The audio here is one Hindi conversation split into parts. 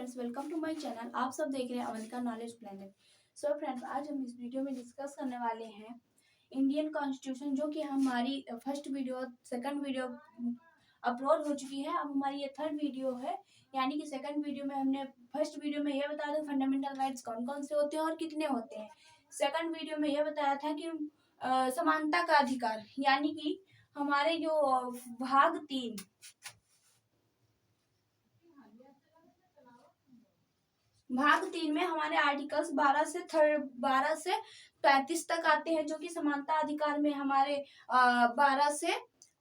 Friends, welcome to my channel. आप सब देख रहे हैं Avantika knowledge planet. So friends, आज हम इस वीडियो में डिस्कस करने वाले हैं इंडियन कॉन्स्टिट्यूशन, जो कि हमारी first video second video upload हो चुकी है। अब हमारी ये थर्ड वीडियो है, यानी कि सेकंड वीडियो में हमने फर्स्ट वीडियो में ये बताया था फंडामेंटल राइट्स कौन कौन से होते हैं और कितने होते हैं। सेकंड वीडियो में ये बताया था कि समानता का अधिकार, यानी कि हमारे जो भाग तीन में हमारे आर्टिकल्स 12 से 35 तक आते हैं, जो कि समानता अधिकार में हमारे 12 से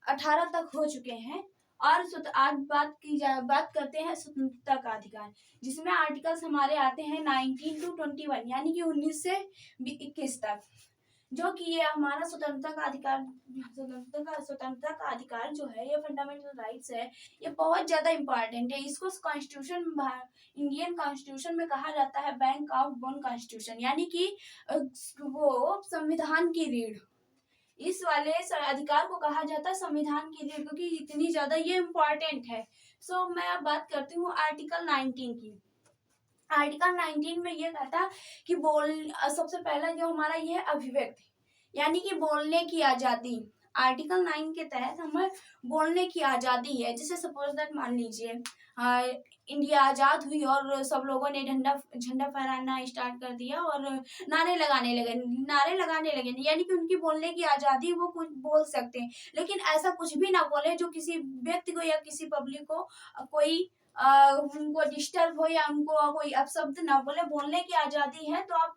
18 तक हो चुके हैं। और आज बात करते हैं स्वतंत्रता का अधिकार, जिसमें आर्टिकल्स हमारे आते हैं 19 to 21, यानी कि 19 से 21 तक, जो कि ये हमारा स्वतंत्रता का अधिकार जो है, ये फंडामेंटल राइट्स है, ये बहुत ज्यादा इंपॉर्टेंट है। इसको इंडियन कॉन्स्टिट्यूशन में कहा जाता है बैंक ऑफ बोन कॉन्स्टिट्यूशन, यानी कि वो संविधान की रीढ़। इस वाले अधिकार को कहा जाता है संविधान की रीढ़, क्योंकि इतनी ज्यादा ये इम्पोर्टेंट है। सो मैं अब बात करती हूँ आर्टिकल 19 की। आर्टिकल 19 में ये कहता कि सबसे पहला जो हमारा ये है अभिव्यक्ति, यानी कि बोलने की आजादी। आर्टिकल 9 के तहत हमें बोलने की आजादी है। जैसे सपोज दैट मान लीजिए इंडिया आजाद हुई और सब लोगों ने झंडा फहराना स्टार्ट कर दिया और नारे लगाने लगे, यानी कि उनकी बोलने की आजादी, वो कुछ बोल सकते हैं, लेकिन ऐसा कुछ भी ना बोले जो किसी व्यक्ति को या किसी पब्लिक को कोई उनको डिस्टर्ब हो या उनको कोई अपशब्द ना बोले। बोलने की आजादी है, तो आप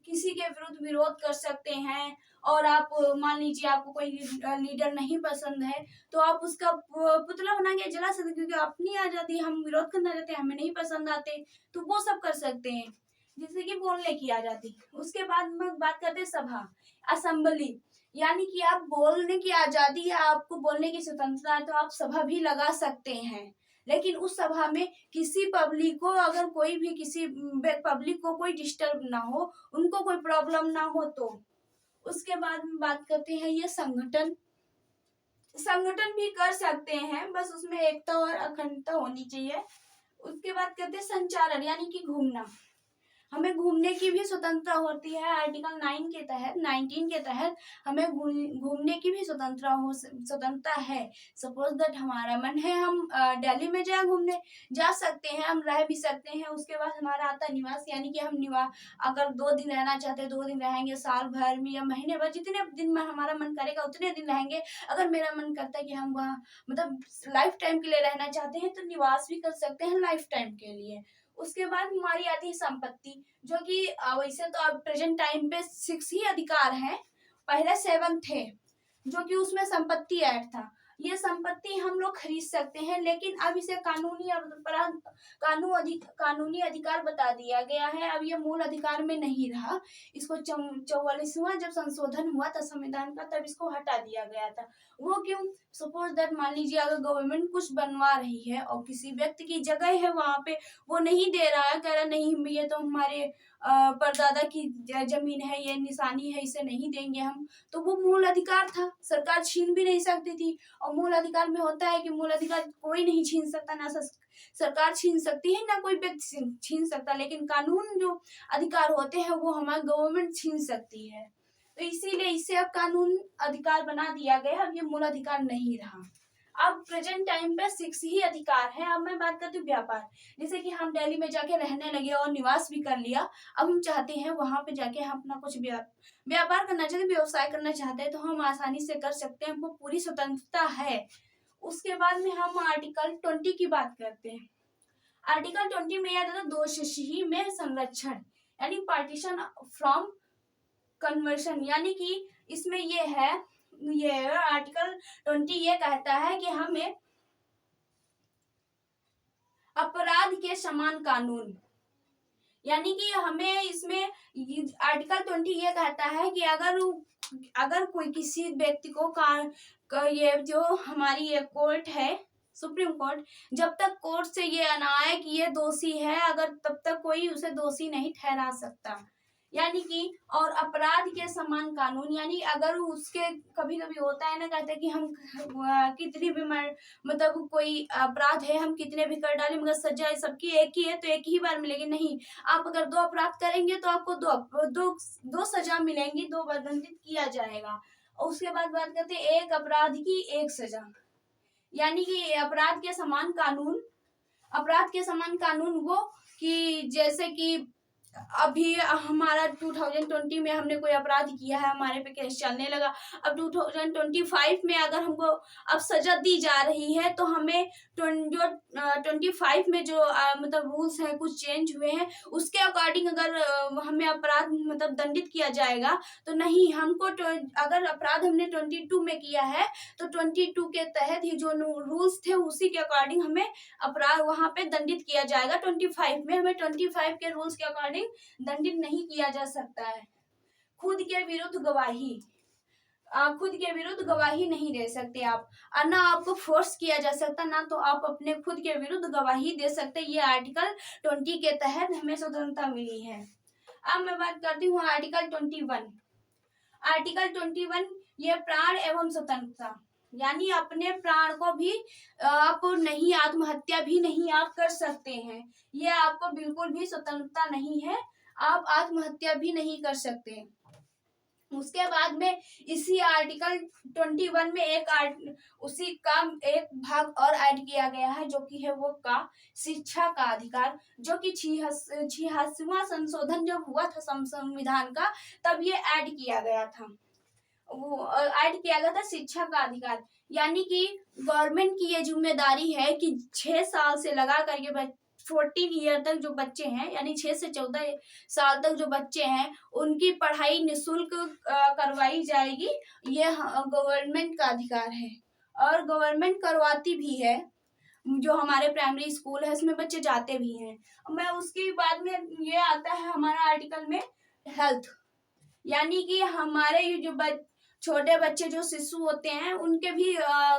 किसी के विरुद्ध विरोध कर सकते हैं। और आप मान लीजिए आपको कोई लीडर नहीं पसंद है, तो आप उसका पुतला बना के जला सकते, क्योंकि अपनी आजादी, हम विरोध करना चाहते हैं, हमें नहीं पसंद आते, तो वो सब कर सकते हैं, जैसे कि बोलने की आजादी। उसके बाद हम बात करते हैं सभा, असेंबली, यानी कि आप बोलने की आजादी है, आपको बोलने की स्वतंत्रता है, तो आप सभा भी लगा सकते हैं। लेकिन उस सभा में किसी पब्लिक को, अगर कोई भी किसी पब्लिक को कोई डिस्टर्ब ना हो, उनको कोई प्रॉब्लम ना हो, तो उसके बाद में बात करते हैं ये संगठन भी कर सकते हैं, बस उसमें एकता और अखंडता होनी चाहिए। उसके बाद कहते हैं संचारण, यानी कि घूमना। हमें घूमने की भी स्वतंत्रता होती है। आर्टिकल 19 के तहत हमें घूमने की भी स्वतंत्रता है। सपोज दैट हमारा मन है हम दिल्ली में घूमने जा सकते हैं, हम रह भी सकते हैं। उसके बाद हमारा आता है निवास, यानी कि हम अगर 2 दिन रहना चाहते हैं 2 दिन रहेंगे, साल भर में या महीने भर, जितने दिन में हमारा मन करेगा उतने दिन रहेंगे। अगर मेरा मन करता है कि हम वहाँ मतलब लाइफ टाइम के लिए रहना चाहते हैं, तो निवास भी कर सकते हैं लाइफ टाइम के लिए। उसके बाद हमारी आती है संपत्ति, जो कि वैसे तो अब प्रेजेंट टाइम पे 6 ही अधिकार हैं, पहले 7 थे, जो कि उसमें संपत्ति ऐड था। ये संपत्ति हम लोग खरीद सकते हैं, लेकिन अब इसे कानूनी अधिकार बता दिया गया है। अब ये मूल अधिकार में नहीं रहा। इसको 44वां जब संशोधन हुआ था संविधान का, तब इसको हटा दिया गया था। वो क्यों? सपोज दैट मान लीजिए अगर गवर्नमेंट कुछ बनवा रही है और किसी व्यक्ति की जगह है वहां पे, वो नहीं दे रहा है, कह रहा नहीं ये तो हमारे परदादा की जमीन है, ये निशानी है, इसे नहीं देंगे हम, तो वो मूल अधिकार था, सरकार छीन भी नहीं सकती थी। और मूल अधिकार में होता है कि मूल अधिकार कोई नहीं छीन सकता, ना सरकार छीन सकती है, ना कोई व्यक्ति छीन सकता, लेकिन कानून जो अधिकार होते हैं वो हमारी गवर्नमेंट छीन सकती है। तो इसीलिए इसे अब कानून अधिकार बना दिया गया। अब ये मूल अधिकार नहीं रहा। अब प्रेजेंट टाइम पे 6 ही अधिकार है। अब मैं बात करती हूँ व्यापार, जैसे कि हम दिल्ली में जाके रहने लगे और निवास भी कर लिया, अब हम चाहते हैं वहां पे जाके हम अपना कुछ व्यापार करना चाहते हैं, व्यवसाय करना चाहते हैं, तो हम आसानी से कर सकते हैं, हमको पूरी स्वतंत्रता है। उसके बाद में हम आर्टिकल 20 की बात करते हैं। आर्टिकल 20 में यह था दोषी में संरक्षण, यानी पार्टीशन फ्रॉम कन्वर्शन, यानी कि इसमें ये आर्टिकल 20 ये कहता है कि हमें अपराध के समान कानून, यानी कि हमें इसमें आर्टिकल 20 ये कहता है कि अगर कोई किसी व्यक्ति को ये जो हमारी ये कोर्ट है सुप्रीम कोर्ट, जब तक कोर्ट से ये आना आए कि ये दोषी है, अगर तब तक कोई उसे दोषी नहीं ठहरा सकता। यानी कि और अपराध के समान कानून, यानी अगर उसके कभी कभी होता है ना, कहते हैं कि हम कितनी भी मतलब कोई अपराध है हम कितने भी कर डालें मगर सजा सबकी एक ही है तो एक ही बार मिलेगी, नहीं। आप अगर 2 अपराध करेंगे तो आपको दो सजा मिलेंगी, 2 बार दंडित किया जाएगा। और उसके बाद बात करते हैं एक अपराध की एक सजा, यानी कि अपराध के समान कानून वो कि जैसे कि अभी हमारा 2020 में हमने कोई अपराध किया है, हमारे पे केस चलने लगा। अब 2025 में अगर हमको अब सजा दी जा रही है तो हमें जो 25 में जो मतलब रूल्स हैं कुछ चेंज हुए हैं, उसके अकॉर्डिंग अगर हमें अपराध मतलब दंडित किया जाएगा तो नहीं, हमको अगर अपराध हमने 22 में किया है तो 22 के तहत ही जो रूल्स थे उसी के अकॉर्डिंग हमें अपराध वहां पे दंडित किया जाएगा। 25 में हमें 25 के रूल्स के अकॉर्डिंग दंडित नहीं किया जा सकता है। खुद के विरुद्ध गवाही नहीं दे सकते आप, और ना आपको फोर्स किया जा सकता, ना तो आप अपने खुद के विरुद्ध गवाही दे सकते। ये आर्टिकल 20 के तहत हमें स्वतंत्रता मिली है। अब मैं बात करती हूँ आर्टिकल 21। आर्टिकल 21 ये प्राण एवं स्वतंत्रता, यानी अपने प्राण को भी आप नहीं, आत्महत्या भी नहीं आप कर सकते हैं, ये आपको बिल्कुल भी स्वतंत्रता नहीं है, आप आत्महत्या भी नहीं कर सकते। उसके बाद में इसी आर्टिकल 21 में उसी का एक भाग और ऐड किया गया है जो कि है वो का शिक्षा का अधिकार, जो कि 86वां संशोधन जब हुआ था संविधान का तब ये ऐड किया गया था। वो ऐड किया गया था शिक्षा का अधिकार, यानी कि गवर्नमेंट की ये जिम्मेदारी है कि 6 साल से लगा करके 14 ईयर तक जो बच्चे हैं, यानी 6 से 14 साल तक जो बच्चे हैं उनकी पढ़ाई निःशुल्क करवाई जाएगी। ये गवर्नमेंट का अधिकार है और गवर्नमेंट करवाती भी है। जो हमारे प्राइमरी स्कूल है उसमें बच्चे जाते भी हैं। मैं उसके बाद में ये आता है हमारा आर्टिकल में हेल्थ, यानी कि हमारे ये जो छोटे बच्चे जो शिशु होते हैं उनके भी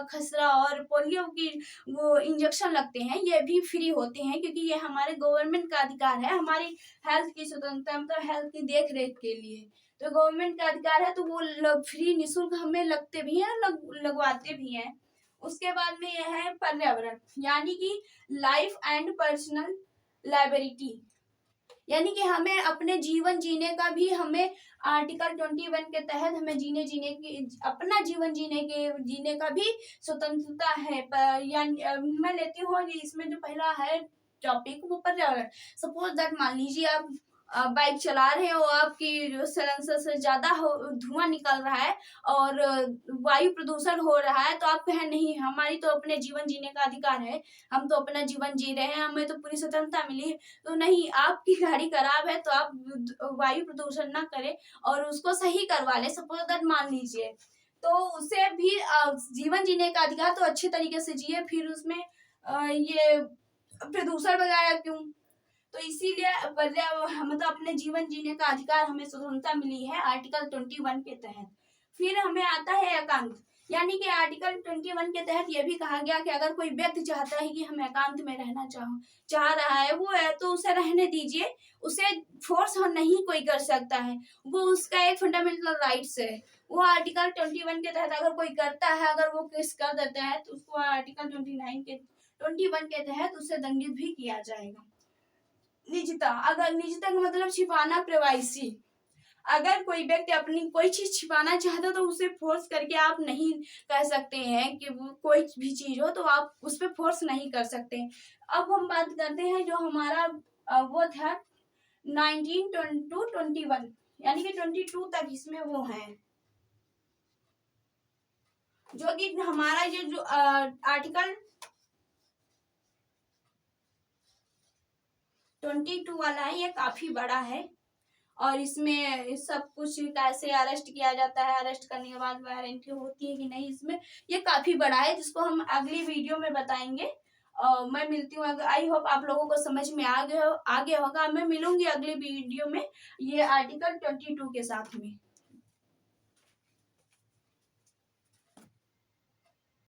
खसरा और पोलियो की वो इंजेक्शन लगते हैं, ये भी फ्री होते हैं क्योंकि ये हमारे गवर्नमेंट का अधिकार है, हमारी हेल्थ की स्वतंत्रता मतलब हेल्थ की देख रेख के लिए। तो गवर्नमेंट का अधिकार है तो वो फ्री निःशुल्क हमें लगते भी हैं, लगवाते भी हैं। उसके बाद में यह है पर्यावरण, यानी कि लाइफ एंड पर्सनल लाइबिलिटी, यानी कि हमें अपने जीवन जीने का भी हमें आर्टिकल 21 के तहत हमें अपना जीवन जीने का भी स्वतंत्रता है। यानी मैं लेती हूँ इसमें जो पहला है टॉपिक वो पर्यावरण। सपोज दैट मान लीजिए आप बाइक चला रहे हो, आपकी सिलेंसर से ज्यादा धुआं निकल रहा है और वायु प्रदूषण हो रहा है, तो आप कहें नहीं हमारी तो अपने जीवन जीने का अधिकार है, हम तो अपना जीवन जी रहे हैं, हमें तो पूरी स्वतंत्रता मिली है। तो नहीं, आपकी गाड़ी खराब है तो आप वायु प्रदूषण ना करें और उसको सही करवा लें। सपोज दैट मान लीजिए, तो उसे भी जीवन जीने का अधिकार, तो अच्छे तरीके से जिए, फिर उसमें ये प्रदूषण वगैरह क्यों। तो इसीलिए मतलब अपने जीवन जीने का अधिकार हमें स्वतंत्रता मिली है आर्टिकल 21 के तहत। फिर हमें आता है एकांत, यानी कि आर्टिकल 21 के तहत यह भी कहा गया कि अगर कोई व्यक्ति चाहता है कि हम एकांत में रहना चाह रहा है वो है तो उसे रहने दीजिए, उसे फोर्स नहीं कोई कर सकता है, वो उसका एक फंडामेंटल राइट्स है। वो आर्टिकल 21 के तहत अगर कोई करता है, अगर वो केस कर देता है तो उसको आर्टिकल 21 के तहत उसे दंडित भी किया जाएगा। निजता, अगर निजता का मतलब छिपाना, प्राइवेसी, अगर कोई व्यक्ति अपनी कोई चीज छिपाना चाहता है तो उसे फोर्स करके आप नहीं कह सकते हैं कि वो कोई भी चीज हो, तो आप उस पर फोर्स नहीं कर सकते। अब हम बात करते हैं जो हमारा वो था 19 to 21, यानी कि 22 तक इसमें वो है, जो कि हमारा ये जो आर्टिकल 22 वाला है ये काफी बड़ा है और इसमें सब कुछ कैसे अरेस्ट किया जाता है, अरेस्ट करने के बाद वारंटी होती है कि नहीं, इसमें ये काफी बड़ा है जिसको हम अगली वीडियो में बताएंगे। मैं मिलती हूँ, आई होप आप लोगों को समझ में आ गया होगा। मैं मिलूंगी अगली वीडियो में ये आर्टिकल 22 के साथ में।